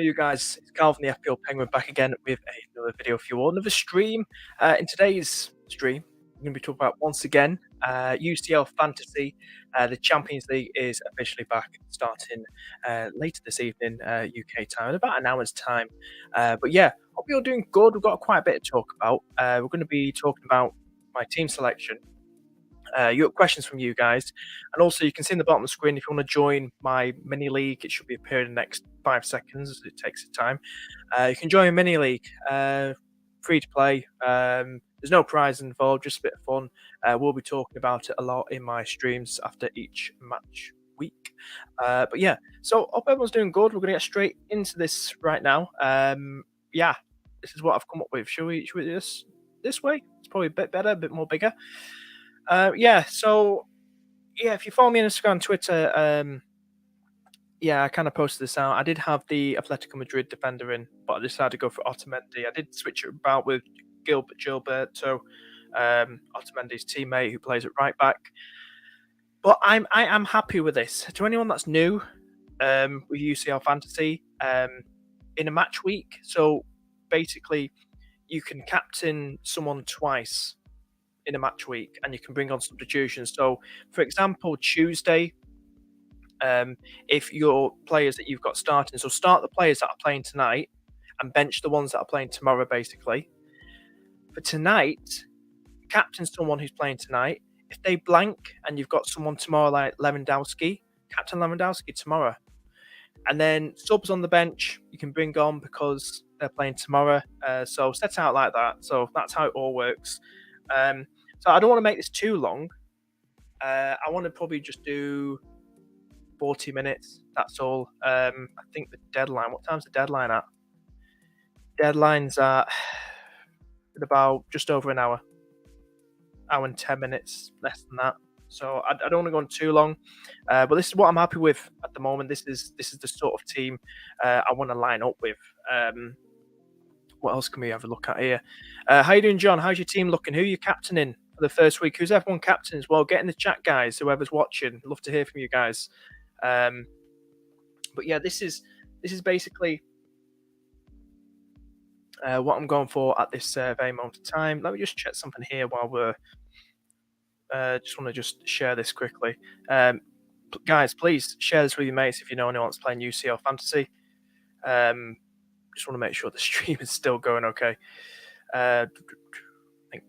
are you guys? It's Carl from the FPL Penguin back again with another video for you all, another stream. In today's stream, we're going to be talking about once again UCL Fantasy. The Champions League is officially back, starting later this evening, UK time, in about an hour's time. But yeah, hope you're doing good. We've got quite a bit to talk about. We're going to be talking about my team selection. You got questions from you guys, and also you can see in the bottom of the screen if you want to join my mini league. It should be appearing in the next 5 seconds. It takes some time. You can join a mini league, free to play. There's no prize involved, just a bit of fun. We'll be talking about it a lot in my streams after each match week. But yeah, so hope everyone's doing good. We're going to get straight into this right now. Yeah, this is what I've come up with. Should we do this way? It's probably a bit better, a bit more bigger. So if you follow me on Instagram, Twitter, I kind of posted this out. I did have the Atletico Madrid defender in, but I decided to go for Otamendi. I did switch it about with Gilberto, Otamendi's teammate who plays at right back. But I am happy with this. To anyone that's new with UCL Fantasy, in a match week, so basically you can captain someone twice in a match week, and you can bring on substitutions. So, for example, Tuesday, if your players that you've got starting, so start the players that are playing tonight and bench the ones that are playing tomorrow, basically. For tonight, captain someone who's playing tonight. If they blank and you've got someone tomorrow like Lewandowski, captain Lewandowski tomorrow. And then subs on the bench, you can bring on because they're playing tomorrow. So set out like that. So that's how it all works. So I don't want to make this too long. I want to probably just do 40 minutes. That's all. I think the deadline. What time's the deadline at? Deadline's at about just over an hour. Hour and 10 minutes, less than that. So I don't want to go on too long. But this is what I'm happy with at the moment. This is the sort of team I want to line up with. What else can we have a look at here? How you doing, John? How's your team looking? Who are you captaining for the first week? Who's everyone captain as well? Get in the chat, guys. Whoever's watching, love to hear from you guys. But yeah, this is basically what I'm going for at this very moment of time. Let me just check something here while we're. Just want to just share this quickly. Guys, please share this with your mates if you know anyone that's playing UCL Fantasy. Just want to make sure the stream is still going okay. I think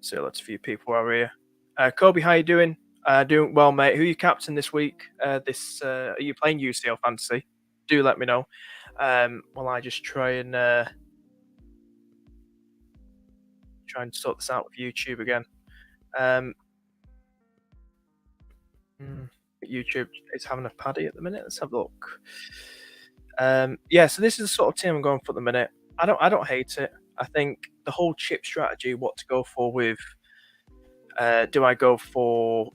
so. Lots of few people are here. Kobe, how you doing? Doing well, mate. Who are you captain this week? Are you playing UCL Fantasy? Do let me know. While I just try and sort this out with YouTube again. YouTube is having a paddy at the minute. Let's have a look. So this is the sort of team I'm going for at the minute. I don't hate it. I think the whole chip strategy, what to go for with. Do I go for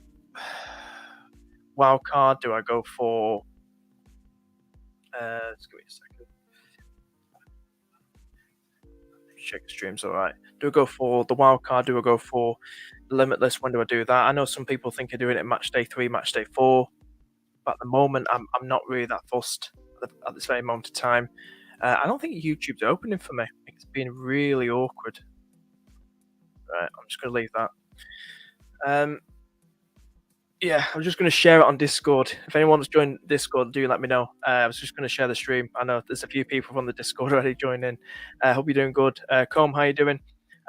wild card? Do I go for? Just give me a second. Check the stream's all right. Do I go for the wild card? Do I go for limitless? When do I do that? I know some people think of doing it match day 3, match day 4, but at the moment I'm not really that fussed at this very moment of time. I don't think YouTube's opening for me. I think it's been really awkward. Right, I'm just going to leave that. I'm just going to share it on Discord. If anyone's joined Discord, do let me know. I was just going to share the stream. I know there's a few people from the Discord already joining. I hope you're doing good. Com, how you doing?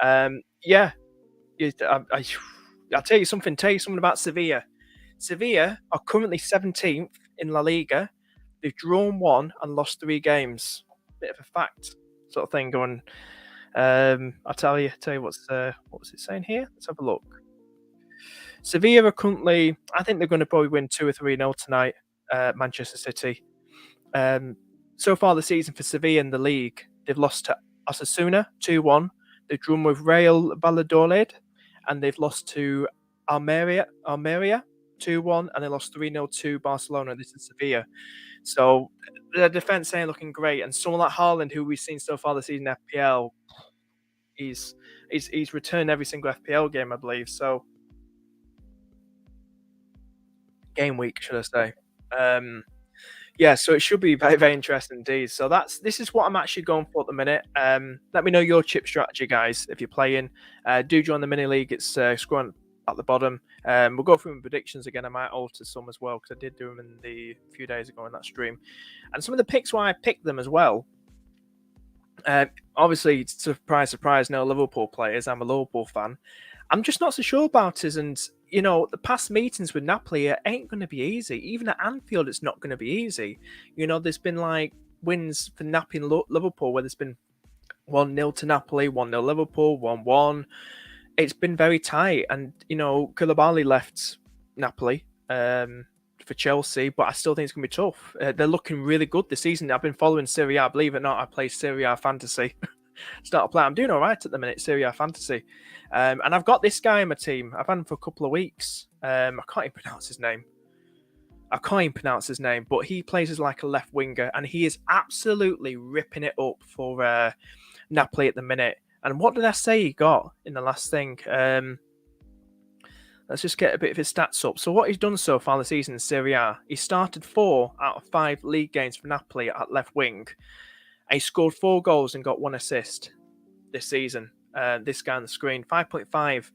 I'll tell you something. About Sevilla. Sevilla are currently 17th in La Liga. They've drawn 1 and lost 3 games. Bit of a fact, sort of thing going. I'll tell you what was it saying here? Let's have a look. Sevilla are currently, I think they're going to probably win 2 or 3-0 tonight. Manchester City. So far this season for Sevilla in the league, they've lost to Osasuna 2-1. They've drawn with Real Valladolid, and they've lost to Almeria 2-1, and they lost 3-0 to Barcelona. This is Sevilla. So their defense ain't looking great, and someone like Haaland, who we've seen so far this season in FPL, he's returned every single FPL game, I believe. So game week, should I say? Yeah, so it should be very, very interesting indeed. So this is what I'm actually going for at the minute. Let me know your chip strategy, guys. If you're playing, do join the mini league. It's scrolling at the bottom. We'll go through my predictions again. I might alter some as well because I did do them in the few days ago in that stream, and some of the picks why I picked them as well. Obviously, surprise, surprise, no Liverpool players. I'm a Liverpool fan. I'm just not so sure about us. And, the past meetings with Napoli ain't going to be easy. Even at Anfield, it's not going to be easy. There's been like wins for Napoli and Liverpool where there's been 1-0 to Napoli, 1-0 Liverpool, 1-1. It's been very tight. And, Koulibaly left Napoli for Chelsea, but I still think it's going to be tough. They're looking really good this season. I've been following Serie A. Believe it or not, I play Serie A Fantasy. Start to play. I'm doing all right at the minute, Serie A Fantasy. And I've got this guy in my team. I've had him for a couple of weeks. I can't even pronounce his name. But he plays as like a left winger, and he is absolutely ripping it up for Napoli at the minute. And what did I say he got in the last thing? Let's just get a bit of his stats up. So what he's done so far this season in Serie A, he started 4 out of 5 league games for Napoli at left wing. And he scored 4 goals and got 1 assist this season. This guy on the screen, 5.5.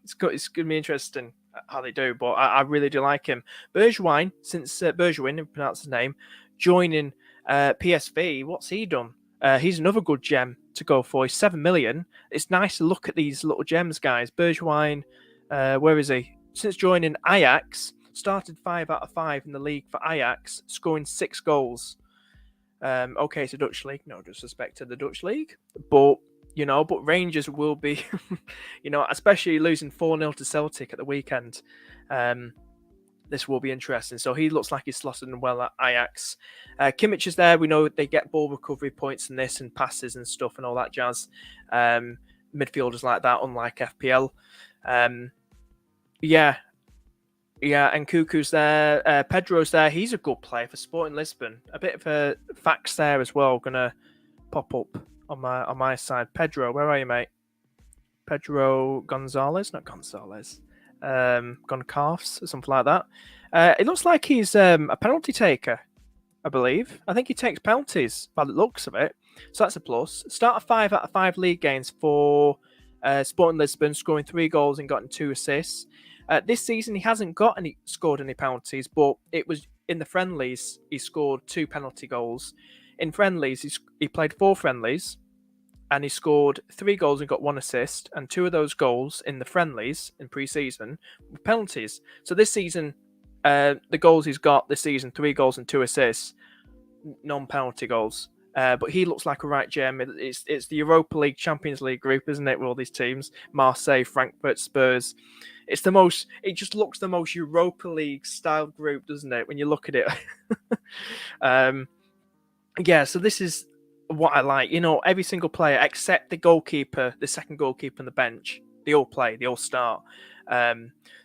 It's going to be interesting how they do, but I really do like him. Bergwijn, since Bergwijn, if you pronounce his name, joining PSV, what's he done? He's another good gem to go for. He's 7 million. It's nice to look at these little gems, guys. Bergwijn, where is he? Since joining Ajax, started 5 out of 5 in the league for Ajax, scoring 6 goals. Okay, it's a Dutch league. No disrespect to the Dutch league, but Rangers will be, especially losing 4-0 to Celtic at the weekend. This will be interesting. So he looks like he's slotted in well at Ajax. Kimmich is there. We know they get ball recovery points and this and passes and stuff and all that jazz. Midfielders like that, unlike FPL. Yeah, and Cuckoo's there. Pedro's there. He's a good player for Sporting Lisbon. A bit of a facts there as well. Gonna pop up on my side. Pedro, where are you, mate? Pedro Gonzalez, not Gonzalez. Goncalves or something like that. It looks like he's a penalty taker, I believe. I think he takes penalties by the looks of it. So that's a plus. Start of 5 out of 5 league games for Sporting Lisbon, scoring 3 goals and gotten 2 assists. This season, he hasn't scored any penalties, but it was in the friendlies, he scored 2 penalty goals. In friendlies, he played 4 friendlies, and he scored 3 goals and got 1 assist, and 2 of those goals in the friendlies in pre-season were penalties. So this season, the goals he's got this season, 3 goals and 2 assists, non-penalty goals. But he looks like a right gem. It's the Europa League, Champions League group, isn't it, with all these teams? Marseille, Frankfurt, Spurs. It just looks the most Europa League style group, doesn't it, when you look at it? So this is what I like. Every single player except the goalkeeper, the second goalkeeper on the bench, they all play, they all start.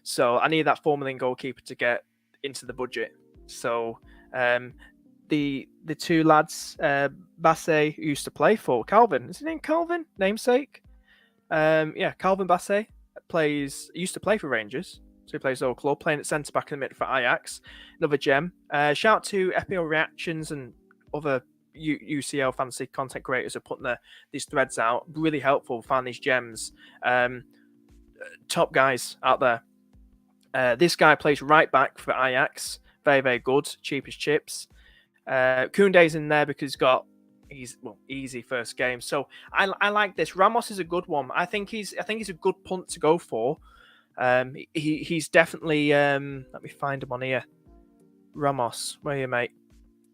So I need that 4 million goalkeeper to get into the budget. So the 2 lads, Basse, who used to play for Calvin. Is his name Calvin? Namesake? Calvin Basse used to play for Rangers. So he plays the whole club, playing at centre back in the mid for Ajax. Another gem. Shout out to FPL Reactions and other UCL fantasy content creators who are putting these threads out. Really helpful. Find these gems. Top guys out there. This guy plays right back for Ajax. Very, very good. Cheap as chips. Koundé's in there because he's easy first game. So I like this. Ramos is a good one. I think he's a good punt to go for. He's definitely let me find him on here. Ramos, where are you, mate?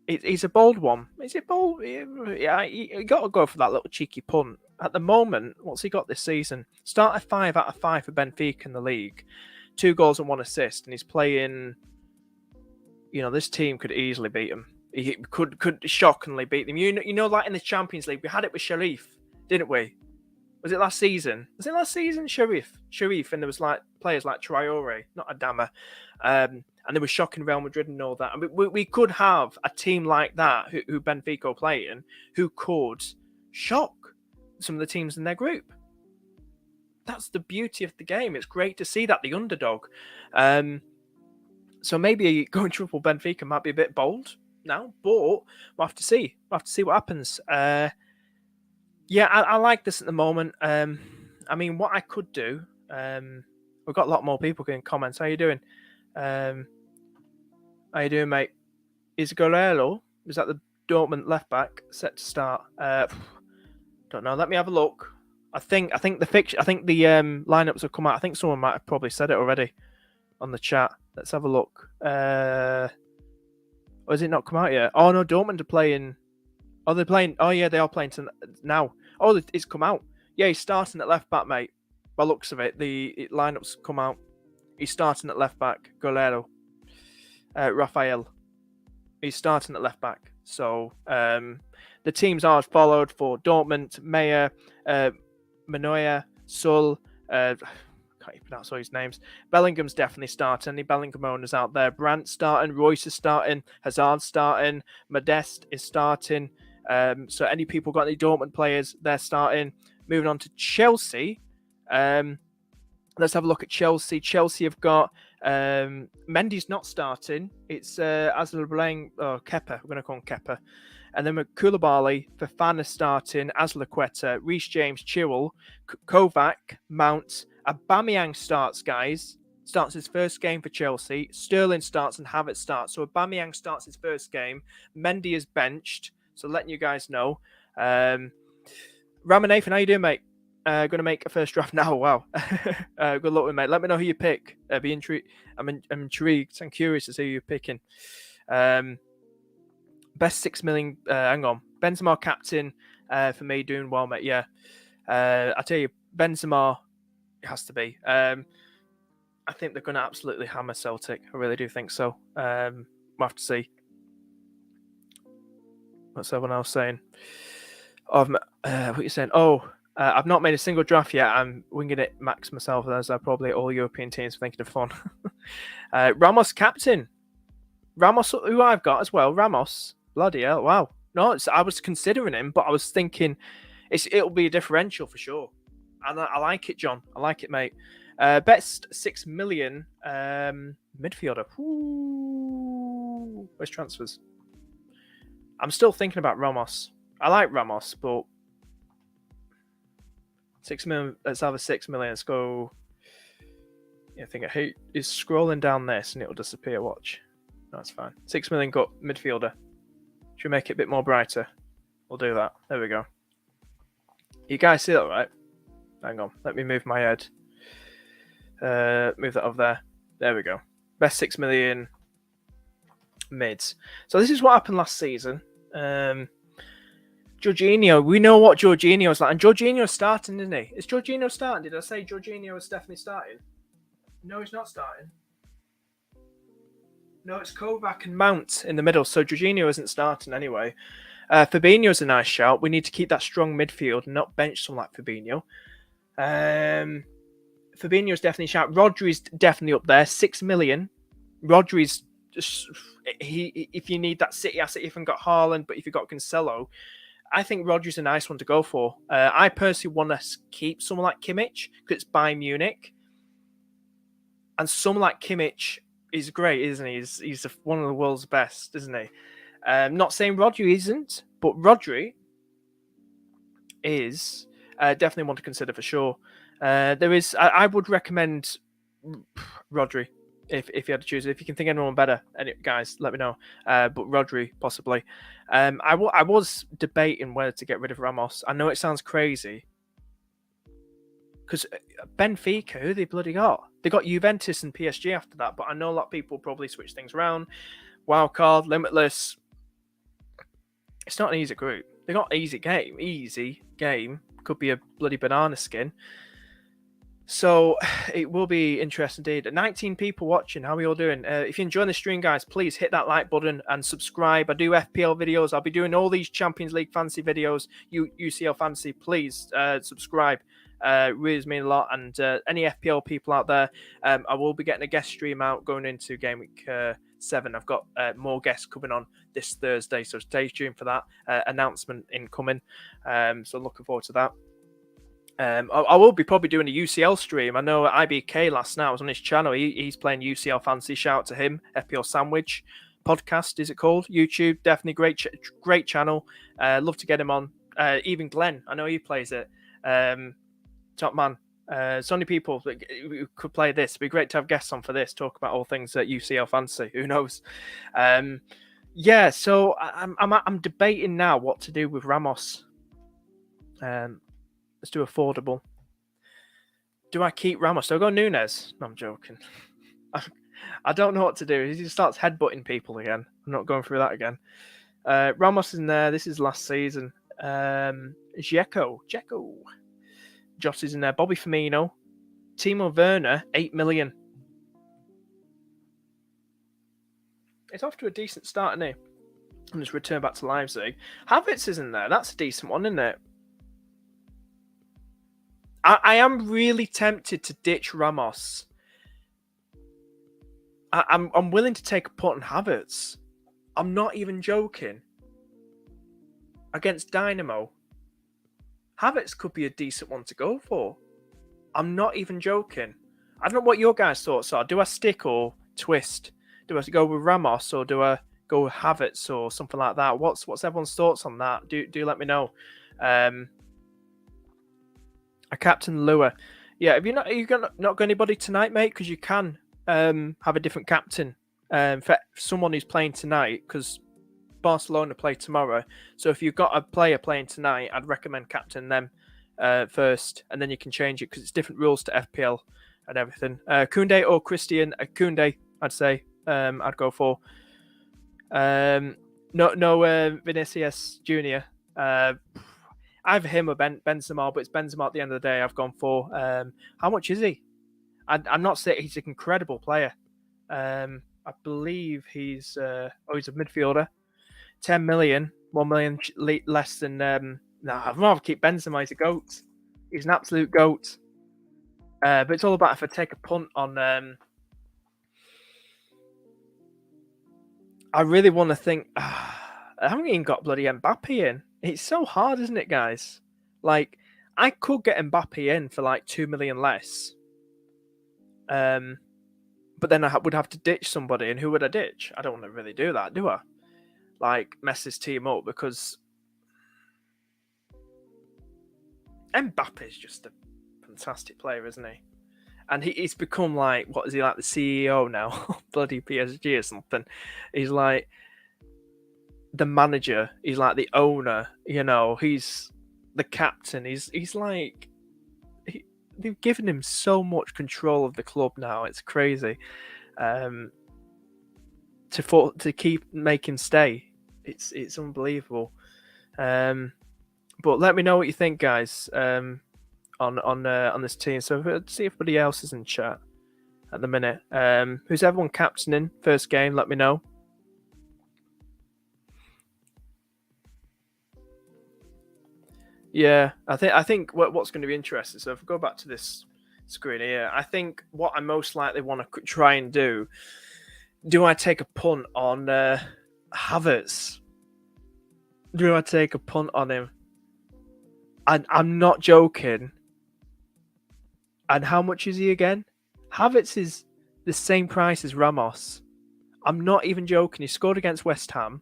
He's a bold one. Is it bold? Yeah, you got to go for that little cheeky punt. At the moment, what's he got this season? Started 5 out of 5 for Benfica in the league. 2 goals and 1 assist, and he's playing. This team could easily beat him. He could shockingly beat them. Like in the Champions League, we had it with Sharif, didn't we? Was it last season? Sharif, and there was like players like Traore, not Adama, and they were shocking Real Madrid and all that. I mean, we could have a team like that who Benfica are playing, who could shock some of the teams in their group. That's the beauty of the game. It's great to see that the underdog. So maybe going triple Benfica might be a bit bold now, but we'll have to see. We'll have to see what happens. Yeah, I like this at the moment. I mean, what I could do, we've got a lot more people getting comments. How you doing? How you doing, mate? Is Guerrero, is that the Dortmund left back, set to start? Don't know. Let me have a look. I think the lineups have come out. I think someone might have probably said it already on the chat. Let's have a look. Or has it not come out yet? Oh no, Dortmund are playing. Oh, they're playing. Oh yeah, they are playing now. Oh, it's come out. Yeah, he's starting at left back, mate. By looks of it, the lineups come out. He's starting at left back. Guerrero, Rafael. He's starting at left back. So the teams are as followed for Dortmund: Meyer, Manoia, Sul. Can't even pronounce all his names. Bellingham's definitely starting. Any Bellingham owners out there? Brandt starting. Royce is starting. Hazard starting. Modeste is starting. So any people got any Dortmund players, they're starting. Moving on to Chelsea. Let's have a look at Chelsea. Chelsea have got Mendy's not starting. It's Azarlane, Kepa. We're going to call him Kepa. And then with Koulibaly, Fofana starting, Azlaqueta, Reece James, Chilwell, Kovac, Mount, Aubameyang starts, guys. Starts his first game for Chelsea. Sterling starts and Havertz starts. So Aubameyang starts his first game. Mendy is benched. So letting you guys know. Ramanathan, how you doing, mate? Going to make a first draft now. Wow. Good luck with it, mate. Let me know who you pick. Be intrigued. I'm intrigued and curious to see who you're picking. Best 6 million. Hang on. Benzema captain for me, doing well, mate. Yeah. I tell you, Benzema has to be. I think they're going to absolutely hammer Celtic. I really do think so. We'll have to see. What's everyone else saying? What are you saying? I've not made a single draft yet. I'm winging it max myself, as are probably all European teams thinking of fun. Ramos captain. Ramos, who I've got as well. Ramos. Bloody hell. Wow. No, I was considering him, but I was thinking it'll be a differential for sure. And I like it, John. I like it, mate. Best 6 million midfielder. Ooh. Where's transfers? I'm still thinking about Ramos. I like Ramos, but 6 million. Let's have a 6 million. Let's go. Yeah, I think is scrolling down this and it'll disappear. Watch. That's fine. 6 million got midfielder. Should we make it a bit more brighter? We'll do that. There we go. You guys see that, right? Hang on. Let me move my head. Move that over there. There we go. Best 6 million mids. So this is what happened last season. Jorginho, we know what Jorginho's like. And Jorginho's starting, isn't he? Is Jorginho starting? Did I say Jorginho is definitely starting? No, he's not starting. No, it's Kovac and Mount in the middle. So Jorginho isn't starting anyway. Fabinho's a nice shout. We need to keep that strong midfield and not bench someone like Fabinho. Fabinho's definitely a shout. Rodri's definitely up there. 6 million. Rodri's just, if you need that City asset, you haven't got Haaland, but if you've got Cancelo, I think Rodri's a nice one to go for. I personally want to keep someone like Kimmich because it's Bayern Munich. And someone like Kimmich is great, isn't he? He's one of the world's best, isn't he? Not saying Rodri isn't, but Rodri is definitely one to consider for sure. I would recommend Rodri if you had to choose. If you can think of anyone better, guys, let me know. But Rodri possibly. I was debating whether to get rid of Ramos. I know it sounds crazy because Benfica, who they bloody got? They got Juventus and PSG after that. But I know a lot of people probably switch things around. Wildcard, Limitless. It's not an easy group. They got easy game. Could be a bloody banana skin. So it will be interesting indeed. 19 people watching. How are you all doing? If you're enjoying the stream, guys, please hit that like button and subscribe. I do FPL videos. I'll be doing all these Champions League fantasy videos. UCL fantasy, please subscribe. Really mean a lot. And any FPL people out there, I will be getting a guest stream out going into Game Week 7. I've got more guests coming on this Thursday, so stay tuned for that announcement incoming. So looking forward to that. I will be probably doing a UCL stream. I know IBK last night, I was on his channel. He's playing UCL Fantasy. Shout out to him. FPL Sandwich podcast, is it called? YouTube. Definitely great channel. Love to get him on. Even Glenn, I know he plays it. Top man. So many people that could play this. It'd be great to have guests on for this. Talk about all things at UCL Fantasy. Who knows? Yeah. So I'm debating now what to do with Ramos. Let's do affordable. Do I keep Ramos? Do I go Nunes? No, I'm joking. I don't know what to do. He starts headbutting people again. I'm not going through that again. Ramos is in there. This is last season. Dzeko. Joss is in there. Bobby Firmino. Timo Werner, 8 million. It's off to a decent start, isn't he? And just return back to Leipzig. Havertz is in there. That's a decent one, isn't it? I am really tempted to ditch Ramos. I'm willing to take a punt on Havertz. I'm not even joking. Against Dynamo, Havertz could be a decent one to go for. I'm not even joking. I don't know what your guys' thoughts are. Do I stick or twist? Do I go with Ramos or do I go with Havertz or something like that? What's everyone's thoughts on that? Do let me know. A captain Lua. Yeah, have you not got anybody tonight, mate? Because you can have a different captain for someone who's playing tonight, because Barcelona play tomorrow. So if you've got a player playing tonight, I'd recommend captain them first, and then you can change it because it's different rules to FPL and everything. Koundé or Christian? Koundé, I'd say. I'd go for. No, Vinicius Junior. Either him or Benzema, but it's Benzema at the end of the day. I've gone for. How much is he? I'm not saying he's an incredible player. I believe he's a midfielder. 10 million, 1 million less than. I'd rather keep Benzema. He's a goat. He's an absolute goat. But it's all about if I take a punt on. I really want to think. I haven't even got bloody Mbappe in. It's so hard, isn't it, guys? Like, I could get Mbappe in for like 2 million less. But then I would have to ditch somebody, and who would I ditch? I don't want to really do that, do I? Like, mess this team up, because Mbappe is just a fantastic player, isn't he? And he's become like, what is he, like the CEO now? Bloody PSG or something. He's like the manager. He's like the owner. You know, he's the captain. He's like, they've given him so much control of the club now. It's crazy. To make him stay, it's unbelievable. But let me know what you think, guys. On this team. So let's see if anybody else is in chat at the minute. Who's everyone captaining first game? Let me know. Yeah, I think what's going to be interesting. So if we go back to this screen here, I think what I most likely want to try and do I take a punt on Havertz? Do I take a punt on him? I'm not joking. And how much is he again? Havertz is the same price as Ramos. I'm not even joking. He scored against West Ham.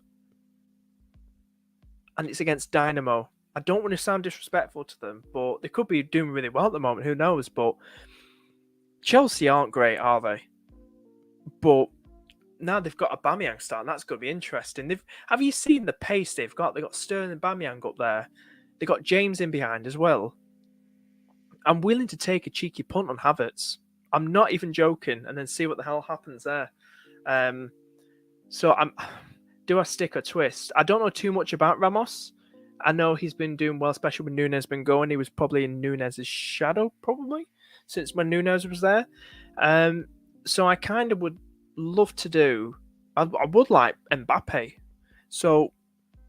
And it's against Dynamo. I don't want to sound disrespectful to them, but they could be doing really well at the moment. Who knows? But Chelsea aren't great, are they? But now they've got Aubameyang starting. That's going to be interesting. Have you seen the pace they've got? They've got Sterling and Aubameyang up there. They've got James in behind as well. I'm willing to take a cheeky punt on Havertz. I'm not even joking, and then see what the hell happens there. So do I stick or twist? I don't know too much about Ramos. I know he's been doing well, especially when Nunes been going. He was probably in Nunes' shadow, probably, since when Nunes was there. So I kind of would love to do. I would like Mbappe. So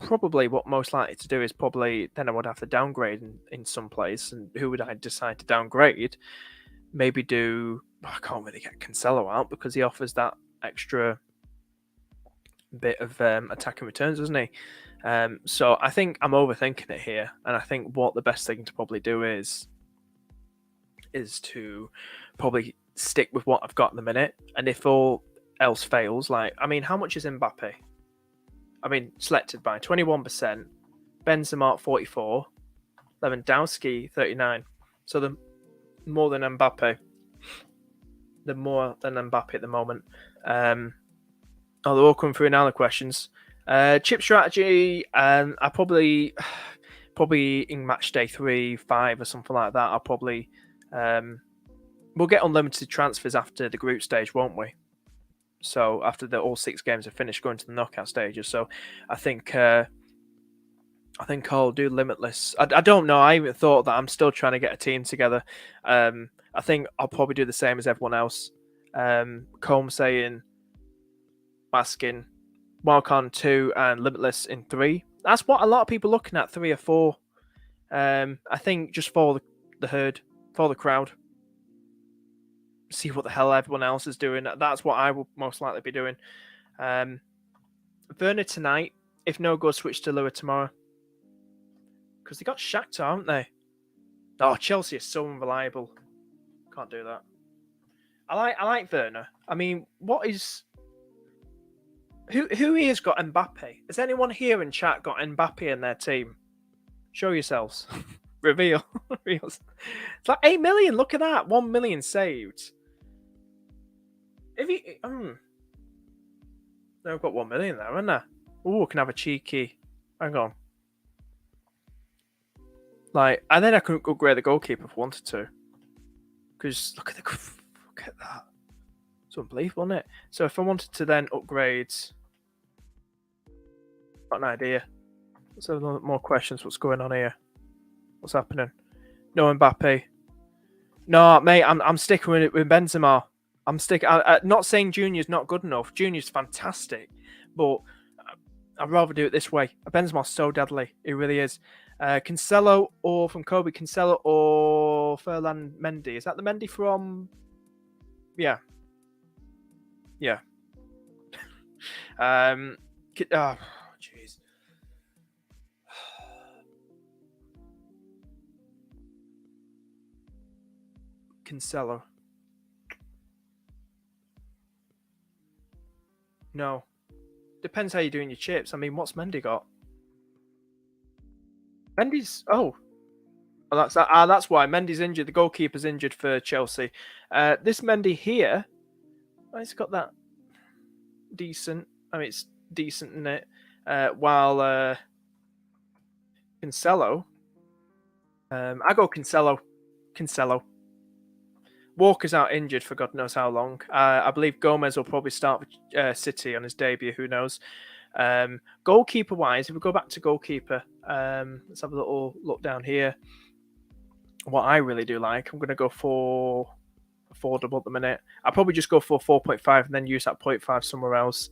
probably what most likely to do is probably then I would have to downgrade in some place. And who would I decide to downgrade? Maybe I can't really get Cancelo out because he offers that extra bit of attacking returns, doesn't he? So I think I'm overthinking it here, and I think what the best thing to probably do is is to probably stick with what I've got at the minute. And if all else fails, like, I mean, how much is Mbappe? I mean, selected by 21%, Benzema at 44, Lewandowski 39. So the more than Mbappe. The more than Mbappe at the moment. They're all coming through now, the questions. Chip strategy, I probably in match day 3, 5 or something like that, I'll probably we'll get unlimited transfers after the group stage, won't we? So after all 6 games are finished, going to the knockout stages. So I think I'll do limitless. I don't know. I even thought that. I'm still trying to get a team together. I think I'll probably do the same as everyone else. Combe saying, asking, Wildcard 2 and limitless in 3. That's what a lot of people are looking at, 3 or 4. I think just for the herd, for the crowd. See what the hell everyone else is doing. That's what I will most likely be doing. Werner tonight. If no goes, switch to Lua tomorrow. Because they got Shakhtar, haven't they? Oh, Chelsea is so unreliable. Can't do that. I like Werner. I mean, what is... Who here's got Mbappe? Has anyone here in chat got Mbappe in their team? Show yourselves. Reveal. It's like 8 million. Look at that. 1 million saved. If you... I've got 1 million there, haven't I? Oh, I can have a cheeky... Hang on. Like, and then I could upgrade the goalkeeper if I wanted to. Because look at that. It's unbelievable, isn't it? So if I wanted to then upgrade... Got an idea. Let's have more questions. What's going on here? What's happening? No Mbappe. No, mate, I'm sticking with it with Benzema. I'm not saying Junior's not good enough. Junior's fantastic. But I'd rather do it this way. Benzema's so deadly. It really is. Cancelo or from Kobe, Cancelo or Ferland Mendy. Is that the Mendy from... Yeah. Yeah. Jeez. Cancelo. No. Depends how you're doing your chips. I mean, what's Mendy got? Mendy's... Oh. That's why. Mendy's injured. The goalkeeper's injured for Chelsea. This Mendy here... He's got that decent... I mean, it's decent, isn't it? While Cancelo... I go Cancelo. Walker's out injured for God knows how long. I believe Gomez will probably start with City on his debut. Who knows? Goalkeeper-wise, if we go back to goalkeeper, let's have a little look down here. What I really do like, I'm going to go for affordable at the minute. I'll probably just go for 4.5 and then use that 0.5 somewhere else.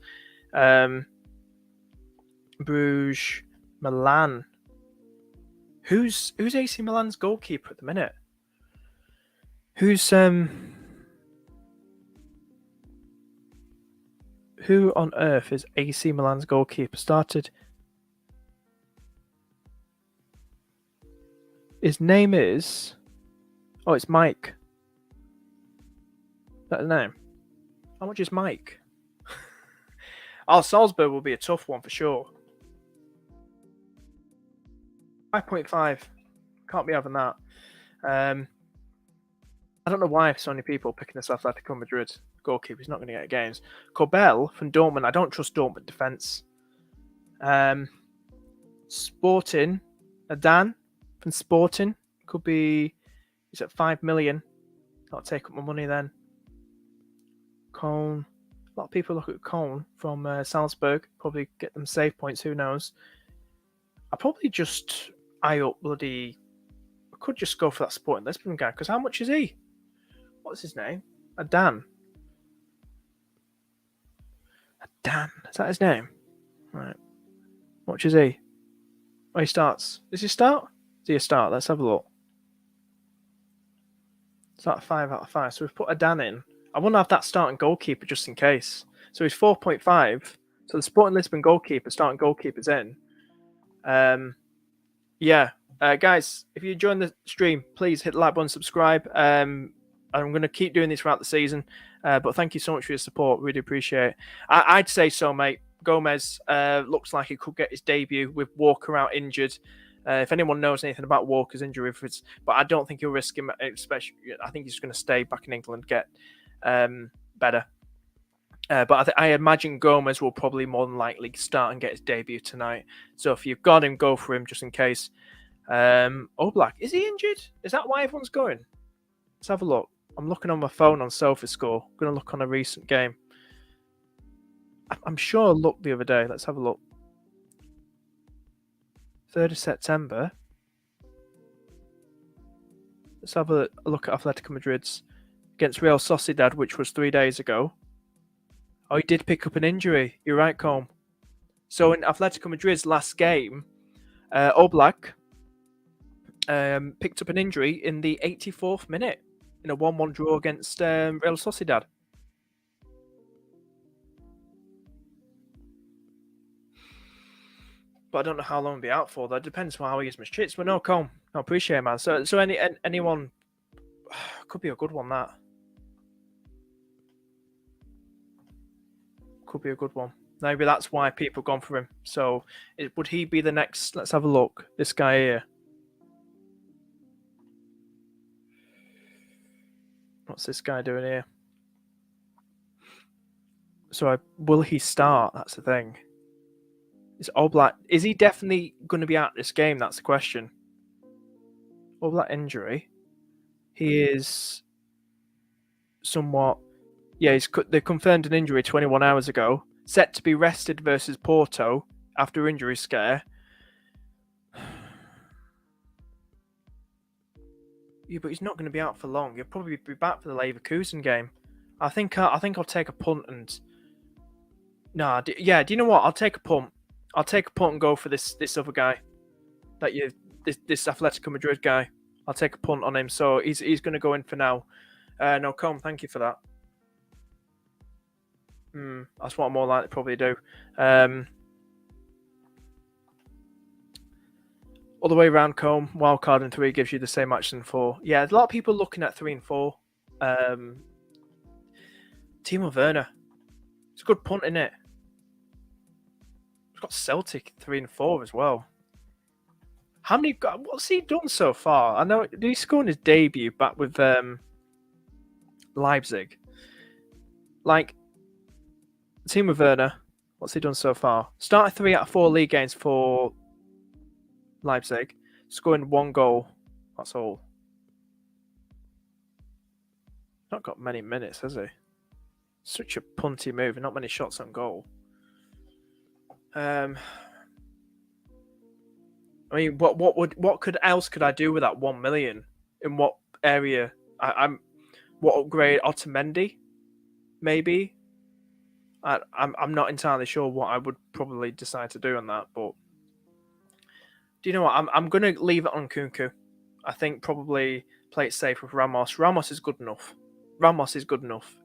Bruges, Milan. Who's AC Milan's goalkeeper at the minute? Who on earth is AC Milan's goalkeeper? Started. His name is... Oh, it's Mike. Is that his name? How much is Mike? Oh, Salzburg will be a tough one for sure. 5.5. Can't be having that. I don't know why so many people picking this Atletico Madrid goalkeeper. He's not going to get games. Corbell from Dortmund. I don't trust Dortmund defence. Sporting. Adan from Sporting. Could be... He's at 5 million. I'll take up my money then. Cone. A lot of people look at Cone from Salzburg. Probably get them save points. Who knows? I'll probably just eye up bloody... I could just go for that Sporting Lisbon guy. Because how much is he? What's his name? Adan. Adan. Is that his name? Right. How much is he? Oh, he starts. Does he start? Does he a start? Let's have a look. Start 5 out of 5. So we've put Adan in. I want to have that starting goalkeeper just in case. So he's 4.5. So the Sporting Lisbon goalkeeper, starting goalkeeper's in. Yeah. Guys, if you join the stream, please hit the like button, subscribe. I'm going to keep doing this throughout the season, but thank you so much for your support. Really appreciate it. I'd say so, mate. Gomez looks like he could get his debut with Walker out injured. If anyone knows anything about Walker's injury, but I don't think he'll risk him. Especially, I think he's going to stay back in England, get better. But I imagine Gomez will probably more than likely start and get his debut tonight. So if you've got him, go for him just in case. Oblak, is he injured? Is that why everyone's going? Let's have a look. I'm looking on my phone on SofaScore. I'm going to look on a recent game. I'm sure I looked the other day. Let's have a look. 3rd of September. Let's have a look at Atletico Madrid's against Real Sociedad, which was 3 days ago. Oh, he did pick up an injury. You're right, Colm. So in Atletico Madrid's last game, Oblak picked up an injury in the 84th minute in a 1-1 draw against Real Sociedad. But I don't know how long he'll be out for. That depends on how he is with chits. But no, Colm, I appreciate it, man. So anyone could be a good one. That could be a good one. Maybe that's why people have gone for him. So would he be the next? Let's have a look. This guy here. What's this guy doing here? So will he start? That's the thing. Is Oblak? Is he definitely going to be out this game? That's the question. Oblak injury. He is somewhat. Yeah, they confirmed an injury 21 hours ago. Set to be rested versus Porto after injury scare. Yeah, but he's not going to be out for long. He'll probably be back for the Leverkusen game. I think I'll take a punt and. Nah, do you know what? I'll take a punt. I'll take a punt and go for this other guy. This Atletico Madrid guy. I'll take a punt on him. So he's going to go in for now. No, Colm, thank you for that. That's what I'm more likely to probably do. All the way around, Colm. Wildcard and 3 gives you the same action 4. Yeah, there's a lot of people looking at 3 and 4. Timo Werner. It's a good punt, isn't it? He's got Celtic 3 and 4 as well. What's he done so far? I know, did he score in his debut back with Leipzig? Like, Timo Werner, what's he done so far? Started 3 out of 4 league games for Leipzig, scoring 1 goal. That's all. Not got many minutes, has he? Such a punty move and not many shots on goal. I mean, what else could I do with that 1 million? In what area? What upgrade? Otamendi, maybe. I'm not entirely sure what I would probably decide to do on that, but do you know what? I'm going to leave it on Kunku. I think probably play it safe with Ramos. Ramos is good enough.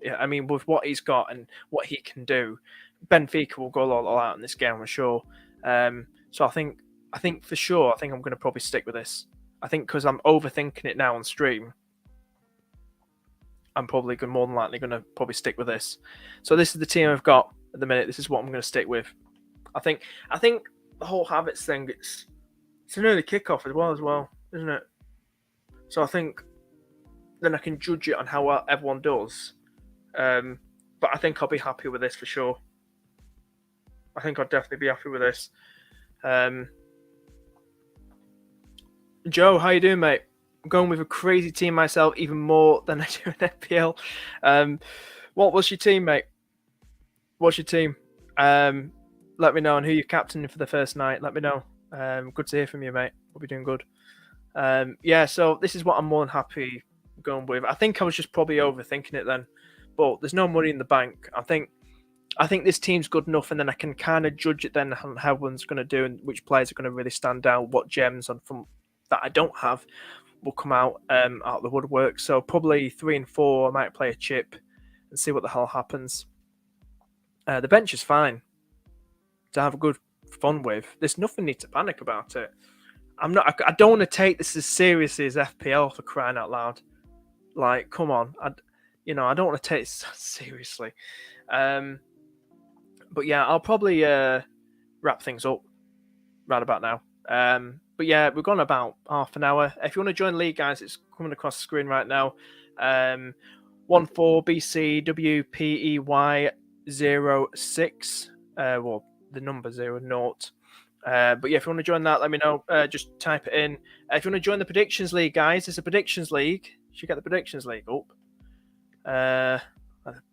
Yeah, I mean, with what he's got and what he can do, Benfica will go all out in this game, I'm sure. So I think for sure, I'm going to probably stick with this. I think because I'm overthinking it now on stream, I'm probably more than likely going to probably stick with this. So this is the team I've got at the minute. This is what I'm going to stick with. I think the whole habits thing, it's an early kickoff as well, isn't it? So I think then I can judge it on how well everyone does. But I think I'll be happy with this for sure. I think I'll definitely be happy with this. Joe, how you doing, mate? I'm going with a crazy team myself, even more than I do in FPL. What was your team, mate? What's your team? Let me know on who you're captaining for the first night. Let me know. Good to hear from you, mate. Hope you're doing good. Yeah, so this is what I'm more than happy going with. I think I was just probably overthinking it then, but there's no money in the bank. I think this team's good enough, and then I can kind of judge it then on how one's going to do and which players are going to really stand out, what gems from that I don't have will come out of the woodwork. So probably 3 and 4, I might play a chip and see what the hell happens. The bench is fine to have a good fun with. There's nothing need to panic about it. I don't want to take this as seriously as FPL, for crying out loud. Like, come on, I don't want to take this seriously. But yeah, I'll probably wrap things up right about now. But yeah, we've gone about half an hour. If you want to join the league, guys, it's coming across the screen right now. 14BCWPEY06. Well, the number 00. But yeah, if you want to join that, let me know. Just type it in. If you want to join the predictions league, guys, it's a predictions league. You should get the predictions league up.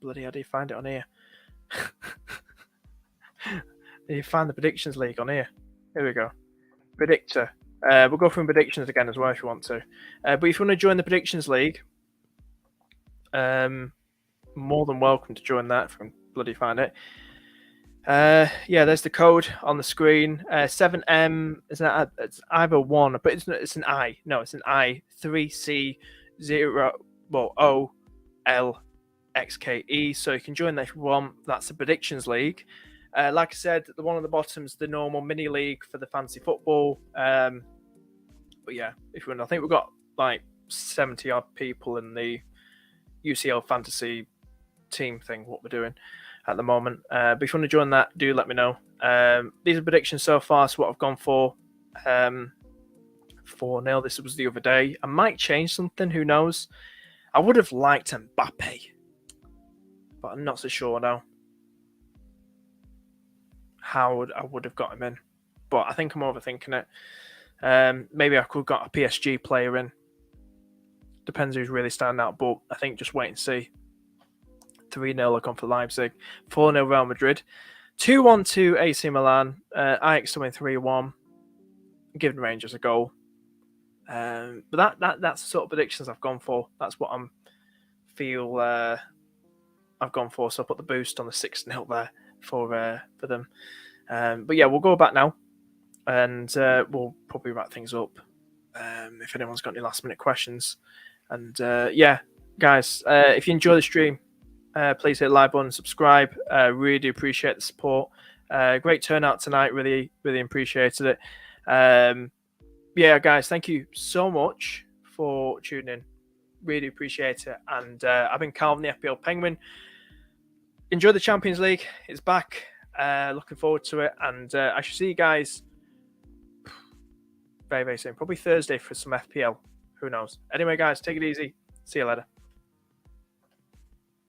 Bloody hell, do you find it on here? You find the predictions league on here. Here we go. Predictor. We'll go through predictions again as well if you want to. But if you want to join the predictions league, more than welcome to join that if I can bloody find it. Yeah, there's the code on the screen. 7M is that? It's either one, but it's an I. No, it's an I. 3C0 OLXKE. So you can join that if you want. That's the predictions league. Like I said, the one on the bottom is the normal mini league for the fantasy football. But yeah, if you want, I think we've got like 70 odd people in the UCL fantasy team thing, what we're doing at the moment. But if you want to join that, do let me know. These are predictions so far. So what I've gone for 4-0. This was the other day. I might change something. Who knows? I would have liked Mbappe, but I'm not so sure now how I would have got him in. But I think I'm overthinking it. Maybe I could have got a PSG player in. Depends who's really standing out. But I think just wait and see. 3-0 I've gone for Leipzig. 4-0 Real Madrid. 2-1 to AC Milan. Ajax to win 3-1. Giving Rangers a goal. But that's the sort of predictions I've gone for. That's what I've gone for. So I put the boost on the 6-0 there for them. But yeah, we'll go back now, and we'll probably wrap things up. If anyone's got any last minute questions, and yeah, guys, if you enjoy the stream, please hit the like button, subscribe. Really do appreciate the support. Great turnout tonight. Really, really appreciated it. Yeah, guys, thank you so much for tuning in. Really appreciate it. And I've been Calvin, the FPL Penguin. Enjoy the Champions League. It's back. Looking forward to it. And I shall see you guys very, very soon. Probably Thursday for some FPL. Who knows? Anyway, guys, take it easy. See you later.